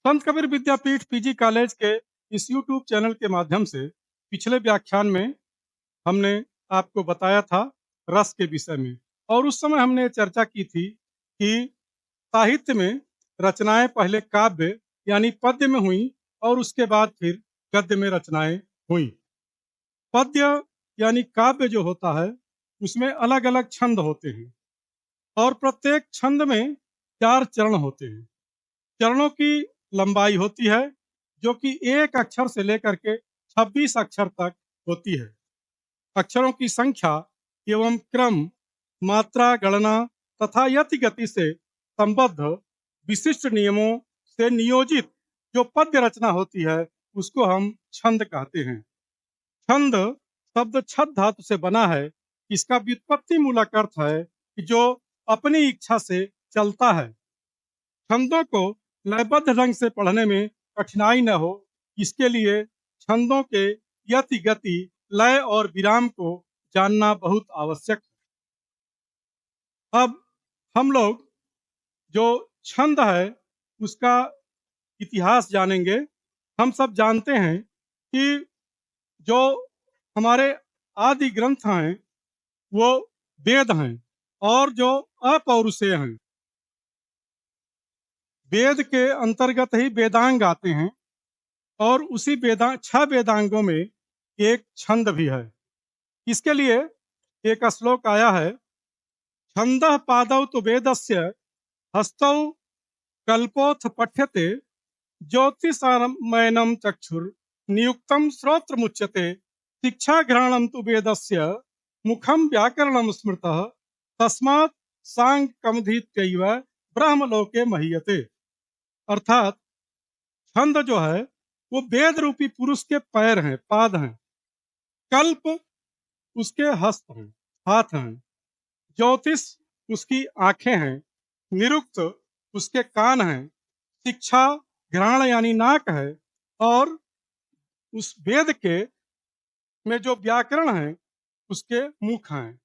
संत कबीर विद्यापीठ PG college के इस YouTube channel के माध्यम से पिछले व्याख्यान में हमने आपको बताया था रस के विषय में। और उस समय हमने चर्चा की थी कि साहित्य में रचनाएं पहले काव्य यानी पद्य में हुई और उसके बाद फिर गद्य में रचनाएं हुई। पद्य यानी काव्य जो होता है उसमें अलग अलग छंद होते हैं और प्रत्येक छंद में 4 चरण होते हैं। चरणों की लंबाई होती है जो कि एक अक्षर से लेकर के 26 अक्षर तक होती है। अक्षरों की संख्या एवं क्रम, मात्रा गणना तथा यति गति से संबद्ध विशिष्ट नियमों से नियोजित जो पद्य रचना होती है उसको हम छंद कहते हैं। छंद शब्द छद धातु से बना है। इसका व्युत्पत्ति मूलक अर्थ है कि जो अपनी इच्छा से चलता है। छंदों को लयबद्ध ढंग से पढ़ने में कठिनाई न हो, इसके लिए छंदों के यति गति, लय और विराम को जानना बहुत आवश्यक है। अब हम लोग जो छंद है उसका इतिहास जानेंगे। हम सब जानते हैं कि जो हमारे आदि ग्रंथ हैं वो वेद हैं और जो अपौरुषेय हैं। वेद के अंतर्गत ही वेदांग आते हैं और उसी 6 वेदांगों में एक छंद भी है। इसके लिए एक श्लोक आया है, छंदः पादौ तु वेदस्य हस्तौ कल्पोऽथ पठ्यते ज्योतिषामयनं चक्षुर नियुक्तं श्रोत्रमुच्यते शिक्षाघ्राणं तु वेदस्य मुखं व्याकरणं स्मृतः तस्मात् सांख्यमधीत्यैव ब्रह्मलोके महीयते। अर्थात छंद जो है वो वेद रूपी पुरुष के पैर हैं, पाद हैं। कल्प उसके हस्त हैं, हाथ हैं। ज्योतिष उसकी आंखें हैं। निरुक्त उसके कान हैं। शिक्षा घ्राण यानी नाक है। और उस वेद के में जो व्याकरण है उसके मुख हैं।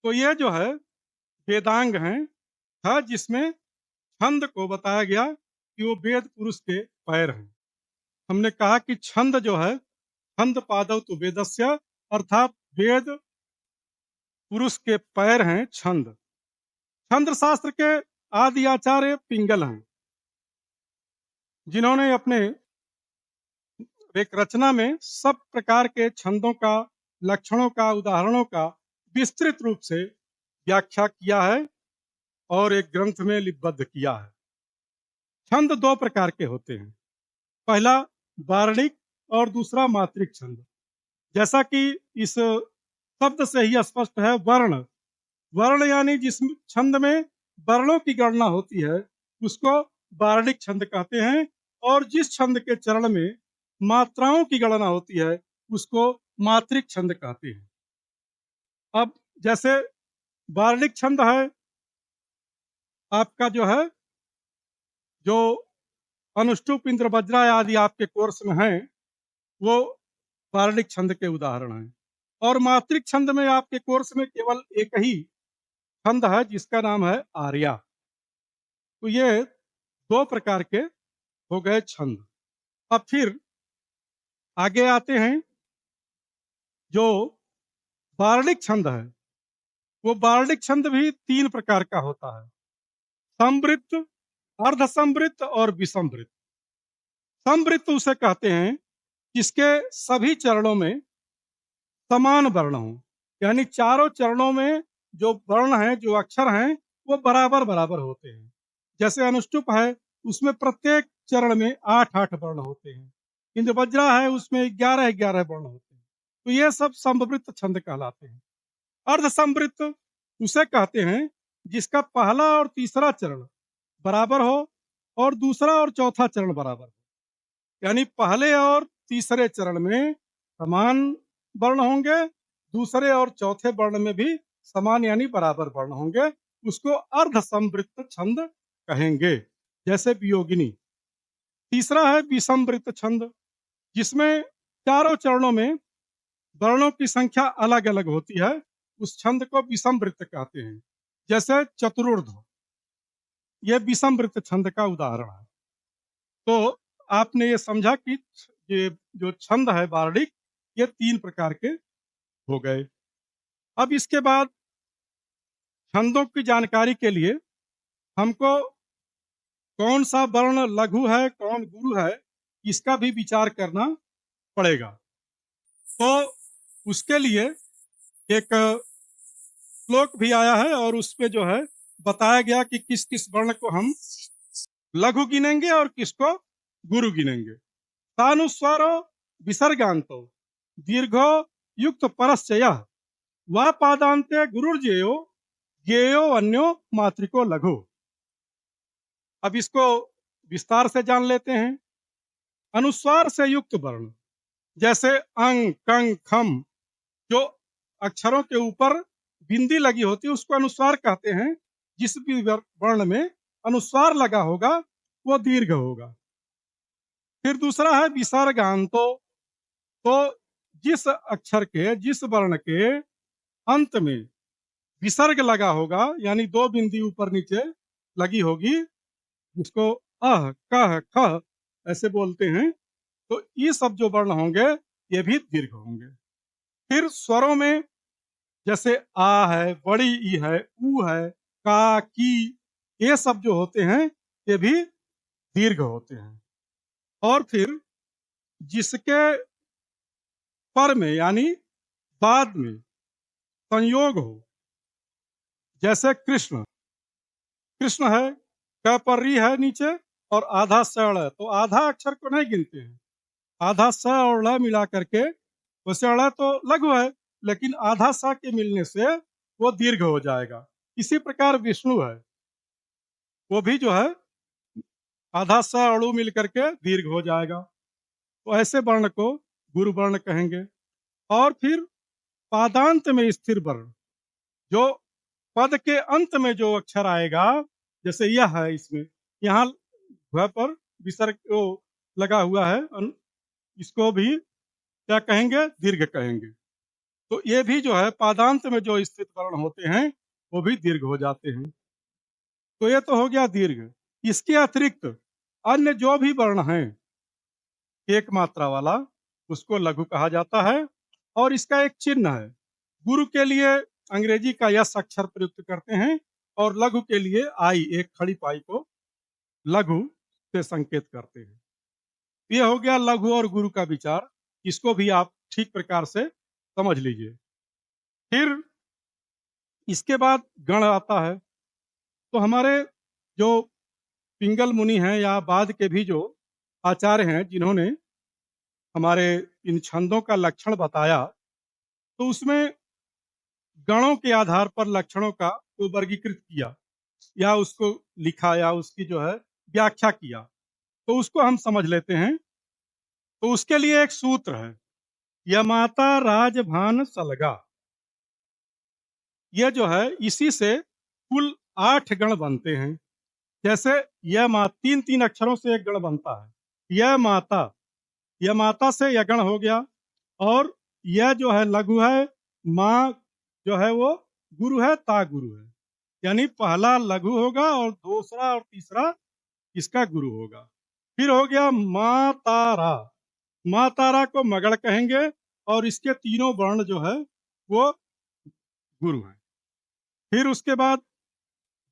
तो ये जो है वेदांग हैं, था जिसमें छंद को बताया गया कि वो वेद पुरुष के पैर हैं। हमने कहा कि छंद जो है, छंद पादव तो वेदस्य, अर्थात वेद पुरुष के पैर हैं छंद। छंद शास्त्र के आदि आचार्य पिंगल हैं, जिन्होंने अपने एक रचना में सब प्रकार के छंदों का, लक्षणों का, उदाहरणों का विस्तृत रूप से व्याख्या किया है और एक ग्रंथ में लिपिबद्ध किया है। छंद 2 प्रकार के होते हैं, पहला वार्णिक और दूसरा मात्रिक छंद। जैसा कि इस शब्द से ही स्पष्ट है, वर्ण। वर्ण यानी जिस छंद में वर्णों की गणना होती है उसको वार्णिक छंद कहते हैं, और जिस छंद के चरण में मात्राओं की गणना होती है उसको मात्रिक छंद कहते हैं। अब जैसे वार्णिक छंद है आपका जो है, जो अनुष्टुप, इंद्र वज्रा आदि आपके कोर्स में हैं, वो वार्णिक छंद के उदाहरण हैं। और मात्रिक छंद में आपके कोर्स में केवल एक ही छंद है जिसका नाम है आर्या। तो ये 2 प्रकार के हो गए छंद। अब फिर आगे आते हैं, जो वार्णिक छंद है वो वार्णिक छंद भी 3 प्रकार का होता है, संवृत्त, अर्ध संवृत्त और विसंवृत्त। संवृत्त उसे कहते हैं जिसके सभी चरणों में समान वर्ण हो, यानी चारों चरणों में जो वर्ण हैं, जो अक्षर हैं, वो बराबर बराबर होते हैं। जैसे अनुष्टुप है उसमें प्रत्येक चरण में 8-8 वर्ण होते हैं। इंद्र वज्रा है उसमें 11-11 वर्ण होते हैं। तो ये सब संवृत्त छंद कहलाते हैं। अर्ध संवृत्त उसे कहते हैं जिसका पहला और तीसरा चरण बराबर हो और दूसरा और चौथा चरण बराबर हो, यानी पहले और तीसरे चरण में समान वर्ण होंगे, दूसरे और चौथे वर्ण में भी समान यानी बराबर वर्ण होंगे। उसको अर्ध संवृत्त छंद कहेंगे। जैसे वियोगिनी। तीसरा है विसंवृत्त छंद, जिसमें चारों चरणों में वर्णों की संख्या अलग अलग होती है। उस छंद को विसंवृत्त कहते हैं। जैसे चतुर्थ, यह विसंवृत्त छंद का उदाहरण है। तो आपने ये समझा कि ये जो छंद है वार्णिक, ये 3 प्रकार के हो गए। अब इसके बाद छंदों की जानकारी के लिए हमको कौन सा वर्ण लघु है, कौन गुरु है, इसका भी विचार करना पड़ेगा। तो उसके लिए एक श्लोक भी आया है और उसपे जो है बताया गया कि किस किस वर्ण को हम लघु गिनेंगे और किसको गुरु गिनेंगे। तानुस्वारो विसर्गान्तो दीर्घो युक्त परस्य वा पादांते गुरुर्जेयो ज्ञेयो अन्यो मातृको लघु। अब इसको विस्तार से जान लेते हैं। अनुस्वार से युक्त वर्ण जैसे अंग, कंग, खम, जो अक्षरों के ऊपर बिंदी लगी होती है उसको अनुस्वार कहते हैं। जिस भी वर्ण में अनुस्वार लगा होगा वो दीर्घ होगा। फिर दूसरा है विसर्गान्तो, तो जिस अक्षर के, जिस वर्ण के अंत में विसर्ग लगा होगा, यानी दो बिंदी ऊपर नीचे लगी होगी, जिसको अह, कह, खह ऐसे बोलते हैं, तो ये सब जो वर्ण होंगे ये भी दीर्घ होंगे। फिर स्वरों में जैसे आ है, बड़ी ई है, ऊ है, का, की, ये सब जो होते हैं ये भी दीर्घ होते हैं। और फिर जिसके पर में यानी बाद में संयोग हो, जैसे कृष्ण, कृष्ण है, क पर री है नीचे और आधा सड़ है, तो आधा अक्षर को नहीं गिनते हैं। आधा स और ल मिला करके, वैसे अड़ तो लघु है लेकिन आधा सा के मिलने से वो दीर्घ हो जाएगा। इसी प्रकार विष्णु है, वो भी जो है आधा स अड़ू मिल करके दीर्घ हो जाएगा। तो ऐसे वर्ण को गुरु वर्ण कहेंगे। और फिर पादांत में स्थिर वर्ण, जो पद के अंत में जो अक्षर आएगा, जैसे यह है, इसमें यहाँ घ पर विसर्ग वो लगा हुआ है, इसको भी क्या कहेंगे, दीर्घ कहेंगे। तो ये भी जो है पादांत में जो स्थित वर्ण होते हैं वो भी दीर्घ हो जाते हैं। तो ये तो हो गया दीर्घ। इसके अतिरिक्त अन्य जो भी वर्ण हैं एक मात्रा वाला, उसको लघु कहा जाता है। और इसका एक चिन्ह है। गुरु के लिए अंग्रेजी का यस अक्षर प्रयुक्त करते हैं और लघु के लिए आई, एक खड़ी पाई को लघु से संकेत करते हैं। ये हो गया लघु और गुरु का विचार। इसको भी आप ठीक प्रकार से समझ लीजिए। फिर इसके बाद गण आता है। तो हमारे जो पिंगल मुनि हैं या बाद के भी जो आचार्य हैं जिन्होंने हमारे इन छंदों का लक्षण बताया, तो उसमें गणों के आधार पर लक्षणों का को वर्गीकृत किया या उसको लिखा या उसकी जो है व्याख्या किया। तो उसको हम समझ लेते हैं। तो उसके लिए एक सूत्र है, यमाता राजभान सलगा। ये जो है इसी से कुल 8 गण बनते हैं। जैसे यह मा 3-3 अक्षरों से एक गण बनता है। यह माता से यह गण हो गया। और यह जो है लघु है, माँ जो है वो गुरु है, ता गुरु है। यानी पहला लघु होगा और दूसरा और तीसरा इसका गुरु होगा। फिर हो गया माँ तारा। माँ तारा को मगड़ कहेंगे और इसके तीनों वर्ण जो है वो गुरु हैं। फिर उसके बाद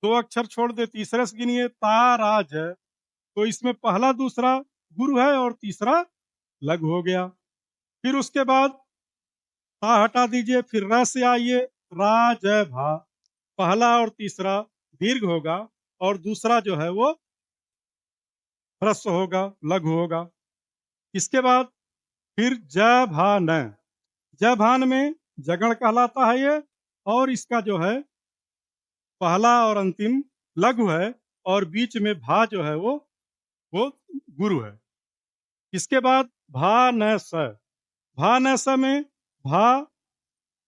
2 अक्षर छोड़ दे, तीसरे से गिनिए, ताराज है, तो इसमें पहला दूसरा गुरु है और तीसरा लघु हो गया। फिर उसके बाद ता हटा दीजिए, फिर र से आइए, राज भा, पहला और तीसरा दीर्घ होगा और दूसरा जो है वो ह्रस्व होगा, लघु होगा। इसके बाद फिर ज भा न, ज भान में जगण कहलाता है ये, और इसका जो है पहला और अंतिम लघु है और बीच में भा जो है वो गुरु है। इसके बाद भा न स, भा न स में भा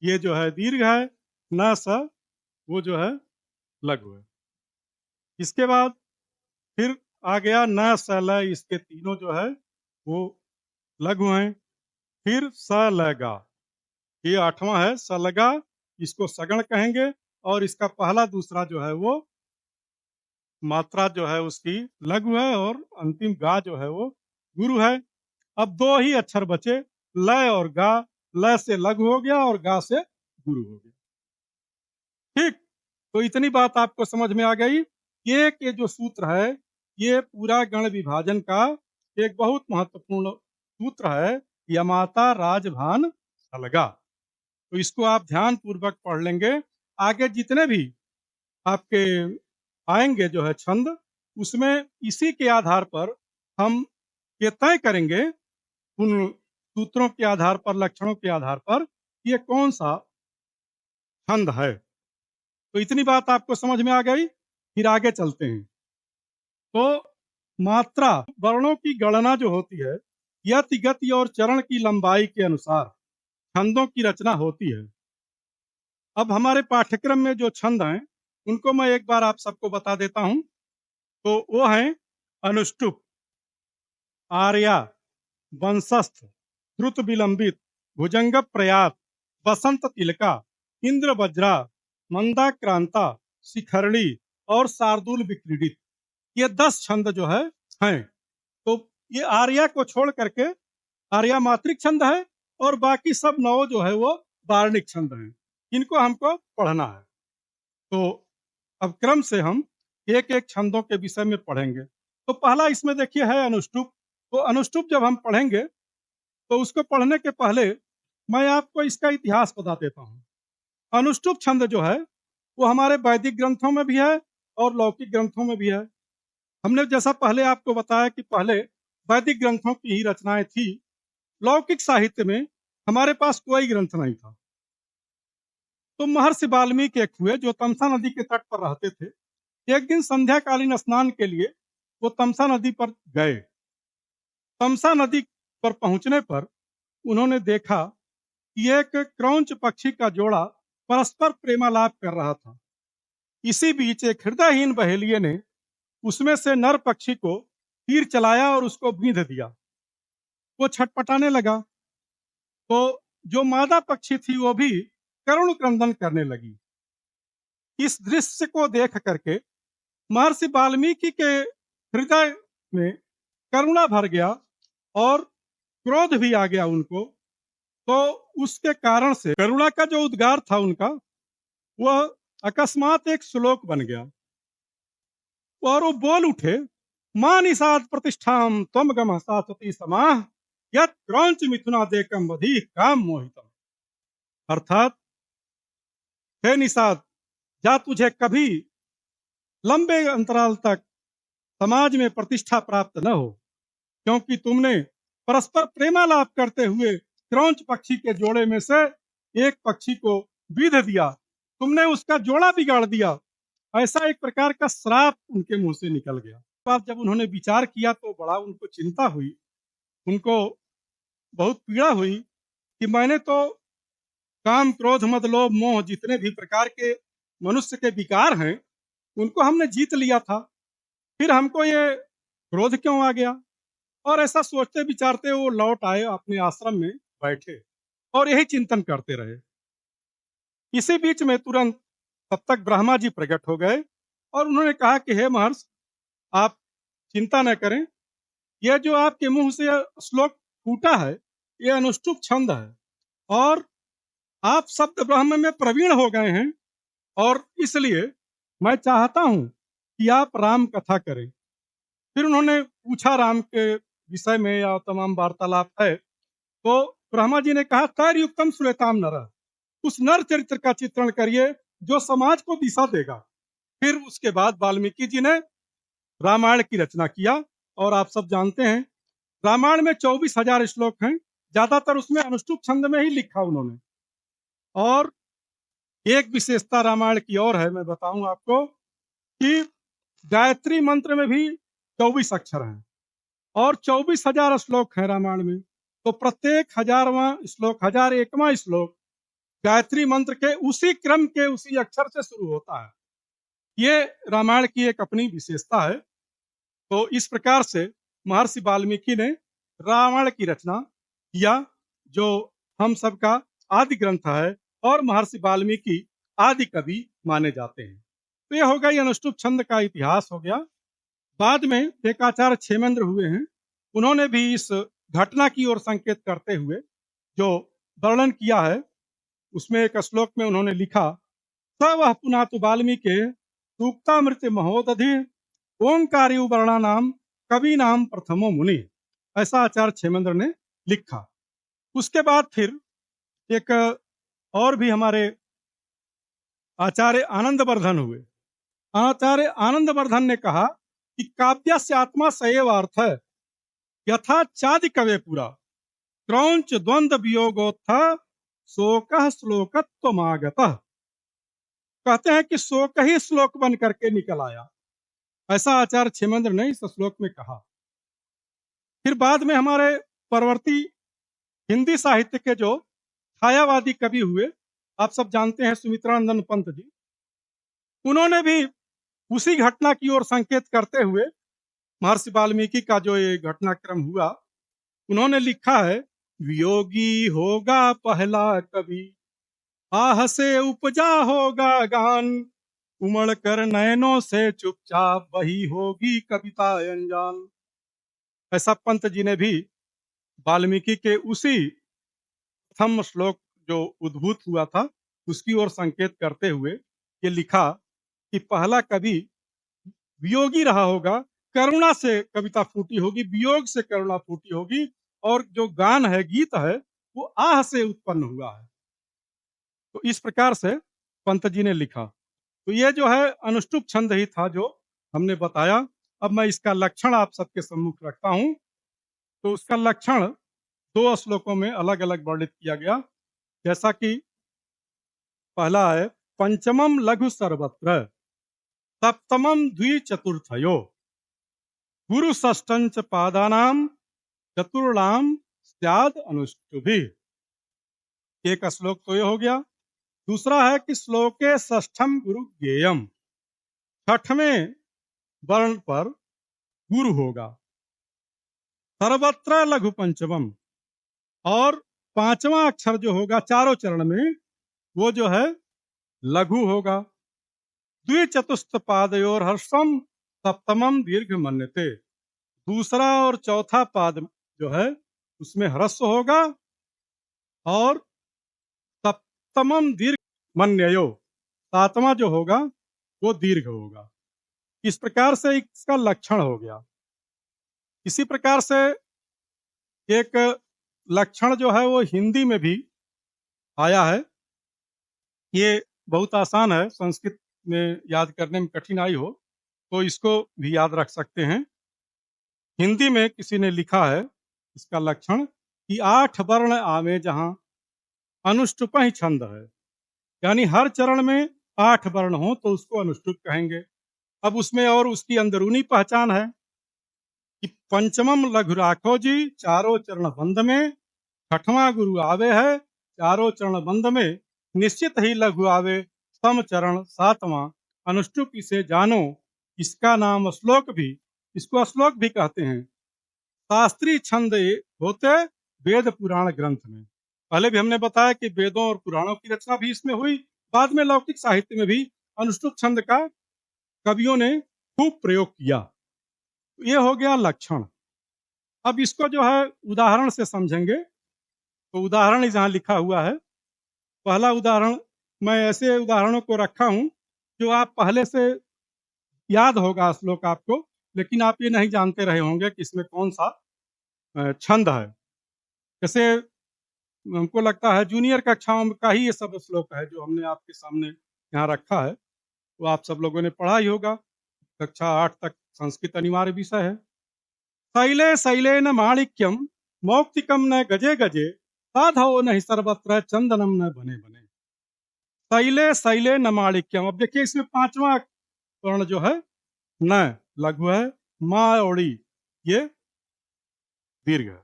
ये जो है दीर्घ है, न स वो जो है लघु है। इसके बाद फिर आ गया न स ल, इसके तीनों जो है वो लघु हैं। फिर स ल गा, ये 8वां है सलगा, इसको सगण कहेंगे और इसका पहला दूसरा जो है वो मात्रा जो है उसकी लघु है और अंतिम गा जो है वो गुरु है। अब दो ही अक्षर बचे, लय और गा। लय से लघु हो गया और गा से गुरु हो गया। ठीक, तो इतनी बात आपको समझ में आ गई। ये जो सूत्र है, ये पूरा गण विभाजन का एक बहुत महत्वपूर्ण सूत्र है, यमाता राजभान सलगा। तो इसको आप ध्यान पूर्वक पढ़ लेंगे। आगे जितने भी आपके आएंगे जो है छंद, उसमें इसी के आधार पर हम ये तय करेंगे, उन सूत्रों के आधार पर, लक्षणों के आधार पर, ये कौन सा छंद है। तो इतनी बात आपको समझ में आ गई। फिर आगे चलते हैं। तो मात्रा वर्णों की गणना जो होती है, यति गति और चरण की लंबाई के अनुसार छंदों की रचना होती है। अब हमारे पाठ्यक्रम में जो छंद हैं, उनको मैं एक बार आप सबको बता देता हूं। तो वो हैं अनुष्टुप, आर्या, वंशस्थ, द्रुत विलंबित, भुजंग प्रयात, बसंत तिलका, इंद्र वज्रा, मंदाक्रांता, शिखरणी और शार्दुल विक्रीडित। ये 10 छंद जो है हैं। तो ये आर्या को छोड़ करके, आर्या मात्रिक छंद है और बाकी सब 9 जो है वो वार्णिक छंद हैं। इनको हमको पढ़ना है। तो अब क्रम से हम एक एक छंदों के विषय में पढ़ेंगे। तो पहला इसमें देखिए है अनुष्टुप। तो अनुष्टुप जब हम पढ़ेंगे, तो उसको पढ़ने के पहले मैं आपको इसका इतिहास बता देता हूँ। अनुष्टुप छंद जो है वो हमारे वैदिक ग्रंथों में भी है और लौकिक ग्रंथों में भी है। हमने जैसा पहले आपको बताया कि पहले वैदिक ग्रंथों की ही रचनाएं थी, लौकिक साहित्य में हमारे पास कोई ग्रंथ नहीं था। तो महर्षि वाल्मीकि एक हुए जो तमसा नदी के तट पर रहते थे। एक दिन संध्याकालीन स्नान के लिए वो तमसा नदी पर गए। तमसा नदी पर पहुंचने पर उन्होंने देखा कि एक क्रौंच पक्षी का जोड़ा परस्पर प्रेमालाप कर रहा था। इसी बीच एक हृदयहीन बहेलिये ने उसमें से नर पक्षी को तीर चलाया और उसको बींध दिया। वो छटपटाने लगा। तो जो मादा पक्षी थी वो भी करुण क्रंदन करने लगी। इस दृश्य को देख करके महर्षि वाल्मीकि के हृदय में करुणा भर गया और क्रोध भी आ गया उनको। तो उसके कारण से करुणा का जो उद्गार था उनका, वह अकस्मात एक श्लोक बन गया और वो बोल उठे, मां निषाद प्रतिष्ठाम त्वम गम सासती समाह यत् क्रौंच मिथुना देकम वधी काम मोहितम। अर्थात, हे निषाद, जा तुझे कभी लंबे अंतराल तक समाज में प्रतिष्ठा प्राप्त न हो, क्योंकि तुमने परस्पर प्रेमालाप करते हुए क्रौंच पक्षी के जोड़े में से एक पक्षी को बीध दिया। तुमने उसका जोड़ा बिगाड़ दिया। ऐसा एक प्रकार का श्राप उनके मुंह से निकल गया। बाद जब उन्होंने विचार किया तो बड़ा उनको चिंता हुई, उनको बहुत पीड़ा हुई कि मैंने तो काम, क्रोध, मद, लोभ, मोह जितने भी प्रकार के मनुष्य के विकार हैं, उनको हमने जीत लिया था। फिर हमको ये क्रोध क्यों आ गया। और ऐसा सोचते विचारते वो लौट आए, अपने आश्रम में बैठे और यही चिंतन करते रहे। इसी बीच में तुरंत तब तक ब्रह्मा जी प्रकट हो गए और उन्होंने कहा कि हे महर्षि, आप चिंता न करें। यह जो आपके मुंह से श्लोक फूटा है, यह अनुष्टुप छंद है और आप शब्द ब्रह्म में प्रवीण हो गए हैं, और इसलिए मैं चाहता हूं कि आप राम कथा करें। फिर उन्होंने पूछा राम के विषय में, या तमाम वार्तालाप है। तो ब्रह्मा जी ने कहा, तैर युक्तम श्वेताम नर, उस नर चरित्र का चित्रण करिए जो समाज को दिशा देगा। फिर उसके बाद वाल्मीकि जी ने रामायण की रचना किया। और आप सब जानते हैं, रामायण में 24,000 श्लोक हैं। ज्यादातर उसमें अनुष्टुप छंद में ही लिखा उन्होंने। और एक विशेषता रामायण की और है, मैं बताऊं आपको, कि गायत्री मंत्र में भी 24 अक्षर हैं और 24,000 श्लोक हैं रामायण में। तो प्रत्येक 1000वां श्लोक, 1001वां श्लोक गायत्री मंत्र के उसी क्रम के, उसी अक्षर से शुरू होता है। ये रामायण की एक अपनी विशेषता है। तो इस प्रकार से महर्षि वाल्मीकि ने रामायण की रचना किया, जो हम सबका आदि ग्रंथ है और महर्षि वाल्मीकि आदि कवि माने जाते हैं। तो ये हो गया, ये अनुष्टुप छंद का इतिहास हो गया। बाद में एक आचार्य क्षेमेंद्र हुए हैं, उन्होंने भी इस घटना की ओर संकेत करते हुए जो वर्णन किया है, उसमें एक श्लोक में उन्होंने लिखा, स वह पुनातु वाल्मीकि सूक्तामृत महोदधि ओंकारि वर्णा नाम कवि नाम प्रथमो मुनि। ऐसा आचार्य क्षेमेंद्र ने लिखा। उसके बाद फिर एक और भी हमारे आचार्य आनंदवर्धन हुए। आचार्य आनंदवर्धन ने कहा कि काव्यस्य आत्मा सएव अर्थ है, यथा चादि कवे पुरा क्रौंच द्वंद्व वियोगोत्थ शोकः श्लोकत्वमागतः। कहते हैं कि शोक ही श्लोक बन करके निकल आया, ऐसा आचार्य क्षेमेंद्र ने इस श्लोक में कहा। फिर बाद में हमारे परवर्ती हिंदी साहित्य के जो छायावादी कवि हुए, आप सब जानते हैं, सुमित्रानंदन पंत जी, उन्होंने भी उसी घटना की ओर संकेत करते हुए महर्षि वाल्मीकि का जो ये घटनाक्रम हुआ, उन्होंने लिखा है, वियोगी होगा पहला कवि, आह से उपजा होगा गान, उमड़ कर नयनों से चुपचाप वही होगी कविता अनजान। ऐसा पंत जी ने भी वाल्मीकि के उसी प्रथम श्लोक जो उद्भूत हुआ था, उसकी ओर संकेत करते हुए ये लिखा कि पहला कवि वियोगी रहा होगा, करुणा से कविता फूटी होगी, वियोग से करुणा फूटी होगी, और जो गान है, गीत है, वो आह से उत्पन्न हुआ है। तो इस प्रकार से पंत जी ने लिखा। तो ये जो है अनुष्टुप छंद ही था जो हमने बताया। अब मैं इसका लक्षण आप सबके सम्मुख रखता हूँ। तो उसका लक्षण दो श्लोकों में अलग अलग वर्णित किया गया। जैसा कि पहला है, पंचमम लघु सर्वत्र सप्तमम द्विचतुर्थयो गुरु षष्ठंच पादानाम चतुर्णाम स्याद अनुष्टुभि। एक श्लोक तो ये हो गया। दूसरा है कि श्लोके षष्ठम गुरु ज्ञेयम, छठवें वर्ण पर गुरु होगा। सर्वत्र लघु पंचमम, और पांचवा अक्षर जो होगा चारों चरण में, वो जो है लघु होगा। द्विचतुष्ट पादयोर हर्षम सप्तमम दीर्घ मन्यते, दूसरा और चौथा पाद जो है उसमें ह्रस्व होगा, और सप्तमम दीर्घ मन्ययो, सातवां जो होगा वो दीर्घ होगा। इस प्रकार से इसका लक्षण हो गया। इसी प्रकार से एक लक्षण जो है वो हिंदी में भी आया है। ये बहुत आसान है, संस्कृत में याद करने में कठिनाई हो तो इसको भी याद रख सकते हैं। हिंदी में किसी ने लिखा है इसका लक्षण कि 8 वर्ण आवे जहां अनुष्टुप ही छंद है, यानी हर चरण में 8 वर्ण हो तो उसको अनुष्टुप कहेंगे। अब उसमें और उसकी अंदरूनी पहचान है कि पंचमम लघु राखो जी, चारों चरण बंद में, छठवां गुरु आवे है, चारों चरण बंद में, निश्चित ही लघु आवे, सम चरण सातवां, अनुष्टुप इसे जानो, इसका नाम श्लोक भी, इसको श्लोक भी कहते हैं। शास्त्रीय छंद होते वेद पुराण ग्रंथ में। पहले भी हमने बताया कि वेदों और पुराणों की रचना भी इसमें हुई, बाद में लौकिक साहित्य में भी अनुष्टुप छंद का कवियों ने खूब प्रयोग किया। ये हो गया लक्षण। अब इसको जो है उदाहरण से समझेंगे। तो उदाहरण जहाँ लिखा हुआ है, पहला उदाहरण, मैं ऐसे उदाहरणों को रखा हूँ जो आप पहले से याद होगा श्लोक आपको, लेकिन आप ये नहीं जानते रहे होंगे कि इसमें कौन सा छंद है। जैसे हमको लगता है जूनियर कक्षाओं का ही ये सब श्लोक है जो हमने आपके सामने यहाँ रखा है, तो आप सब लोगों ने पढ़ा ही होगा। कक्षा 8 तक संस्कृत अनिवार्य विषय है। शैले शैले न माणिक्यम मौक्तिकम न गजे गजे साधो नहीं सर्वत्र चंदनम न बने बने। शैले शैले न माणिक्यम। अब देखिए इसमें पांचवा वर्ण जो है न लघु है, मा ओड़ी ये दीर्घ है।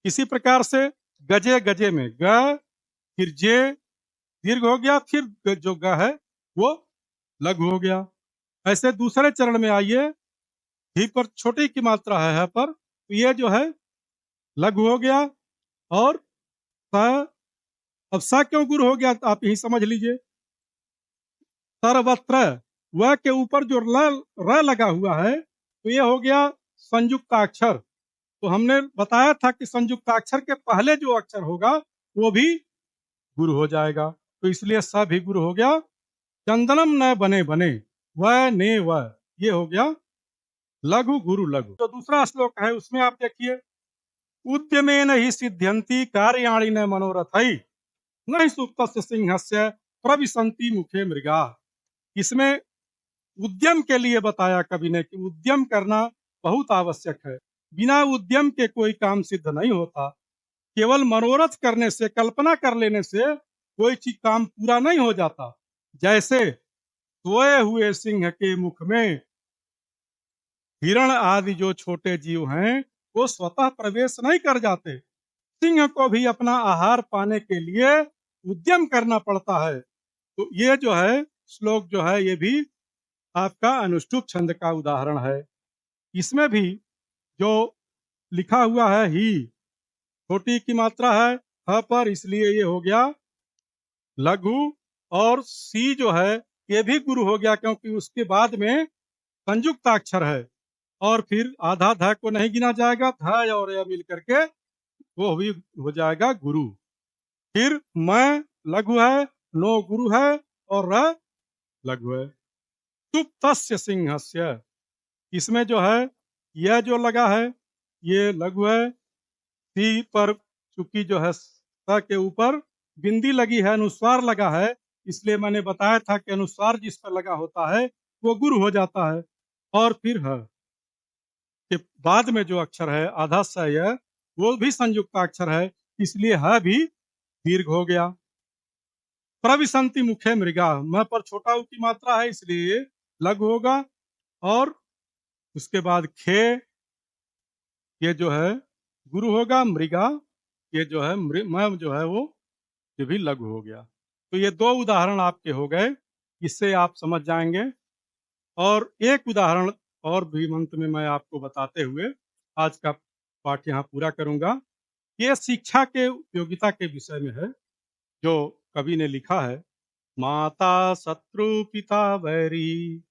इसी प्रकार से गजे गजे में ग, फिर जे दीर्घ हो गया, फिर जो ग है वो लघु हो गया। ऐसे दूसरे चरण में आइए, ही पर छोटी की मात्रा है पर, तो ये जो है लघु हो गया। और स, अब स क्यों गुरु हो गया तो आप यही समझ लीजिए। सर्वत्र वह के ऊपर जो र लगा हुआ है तो ये हो गया संयुक्ताक्षर। तो हमने बताया था कि संयुक्ताक्षर के पहले जो अक्षर होगा वो भी गुरु हो जाएगा, तो इसलिए स भी गुरु हो गया। चंदनम न बने बने, वह ने वह, ये हो गया लघु गुरु लघु। तो दूसरा श्लोक है उसमें आप देखिए, उद्यमेन ही सिद्ध्यंति कार्याणि न मनोरथई, न ही सुप्तस्य सिंहस्य प्रविशन्ति मुखे मृगा। इसमें उद्यम के लिए बताया कवि ने कि उद्यम करना बहुत आवश्यक है। बिना उद्यम के कोई काम सिद्ध नहीं होता। केवल मनोरथ करने से, कल्पना कर लेने से कोई चीज काम पूरा नहीं हो जाता। जैसे सोए हुए सिंह के मुख में हिरण आदि जो छोटे जीव हैं वो स्वतः प्रवेश नहीं कर जाते। सिंह को भी अपना आहार पाने के लिए उद्यम करना पड़ता है। तो ये जो है श्लोक जो है ये भी आपका अनुष्टुप छंद का उदाहरण है। इसमें भी जो लिखा हुआ है ही, छोटी की मात्रा है ह पर, इसलिए ये हो गया लघु। और सी जो है ये भी गुरु हो गया क्योंकि उसके बाद में संयुक्ताक्षर है। और फिर आधा ध को नहीं गिना जाएगा, ध और य मिल करके वो भी हो जाएगा गुरु। फिर मैं लघु है, नो गुरु है और र लघु है। सुप्तस्य सिंहस्य, इसमें जो है यह जो लगा है ये लघु है। सी पर चूंकि जो है स के ऊपर बिंदी लगी है, अनुस्वार लगा है, इसलिए मैंने बताया था कि अनुस्वार जिस पर लगा होता है वो गुरु हो जाता है। और फिर है के बाद में जो अक्षर है आधा स है वो भी संयुक्ताक्षर है, इसलिए है भी दीर्घ हो गया। प्रविशन्ति मुखे मृगा, म पर छोटा उ की मात्रा है इसलिए लघु होगा। और उसके बाद खे, ये जो है गुरु होगा। मृगा, ये जो है म जो है वो ये भी लघु हो गया। तो ये दो उदाहरण आपके हो गए, इससे आप समझ जाएंगे। और एक उदाहरण और भी अंत में मैं आपको बताते हुए आज का पाठ यहाँ पूरा करूंगा। ये शिक्षा के उपयोगिता के विषय में है, जो कवि ने लिखा है। माता शत्रु पिता वैरी,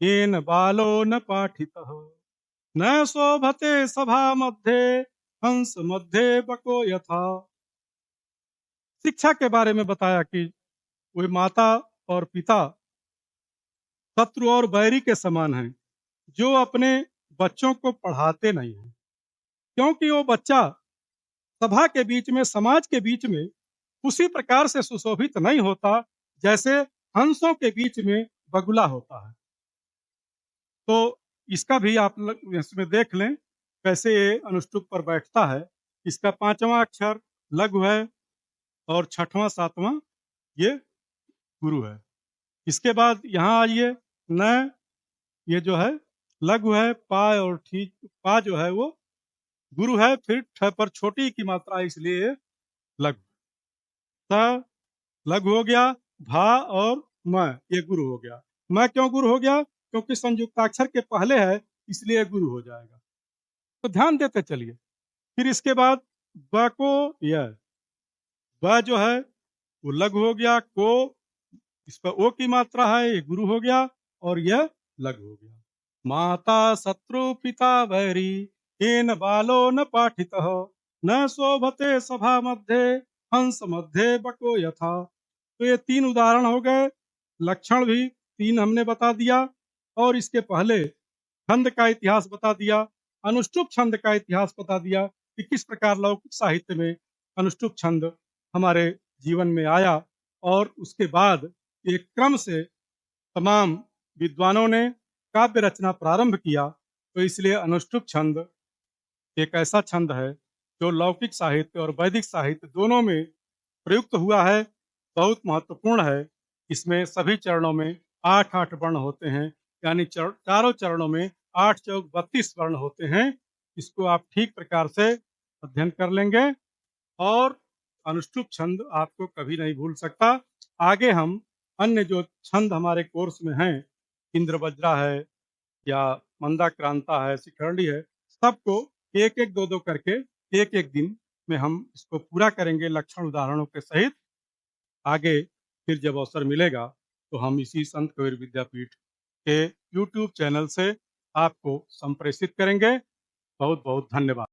येन बालो न पाठितः, न शोभते सभा मध्ये, हंस मध्ये बको यथा। शिक्षा के बारे में बताया कि वे माता और पिता शत्रु और बैरी के समान हैं, जो अपने बच्चों को पढ़ाते नहीं हैं, क्योंकि वो बच्चा सभा के बीच में, समाज के बीच में उसी प्रकार से सुशोभित नहीं होता जैसे हंसों के बीच में बगुला होता है। तो इसका भी आप लोग इसमें देख लें कैसे ये अनुष्टुप पर बैठता है। इसका पांचवा अक्षर लघु है और छठवां सातवां ये गुरु है। इसके बाद यहाँ आइए, न, ये जो है लघु है, पा और ठीक पा जो है वो गुरु है। फिर ठ पर छोटी की मात्रा है इसलिए लघु। स लघु हो गया। भा और म ये गुरु हो गया। म क्यों गुरु हो गया? क्योंकि संयुक्ताक्षर के पहले है इसलिए गुरु हो जाएगा। तो ध्यान देते चलिए। फिर इसके बाद ब को य, ब जो है वो लघु हो गया। को, इस पर ओ की मात्रा है, ये गुरु हो गया और यह लघु हो गया। माता शत्रु पिता वैरी, येन बालो न पाठितः, न शोभते सभा मध्ये, हंस मध्ये बको यथा। तो ये तीन उदाहरण हो गए। लक्षण भी तीन हमने बता दिया और इसके पहले छंद का इतिहास बता दिया, अनुष्टुप छंद का इतिहास बता दिया कि किस प्रकार लौकिक साहित्य में अनुष्टुप छंद हमारे जीवन में आया। और उसके बाद एक क्रम से तमाम विद्वानों ने काव्य रचना प्रारंभ किया। तो इसलिए अनुष्टुप छंद एक ऐसा छंद है जो लौकिक साहित्य और वैदिक साहित्य दोनों में प्रयुक्त हुआ है, बहुत महत्वपूर्ण है। इसमें सभी चरणों में आठ आठ वर्ण होते हैं, यानी चारों चरणों में 8 चौक 32 वर्ण होते हैं। इसको आप ठीक प्रकार से अध्ययन कर लेंगे और अनुष्टुप छंद आपको कभी नहीं भूल सकता। आगे हम अन्य जो छंद हमारे कोर्स में हैं, इंद्रवज्रा है या मंदाक्रांता है, शिखरणी है, सबको एक एक दो दो करके एक एक दिन में हम इसको पूरा करेंगे लक्षण उदाहरणों के सहित। आगे फिर जब अवसर मिलेगा तो हम इसी संत कबीर विद्यापीठ के यूट्यूब चैनल से आपको संप्रेषित करेंगे। बहुत बहुत धन्यवाद।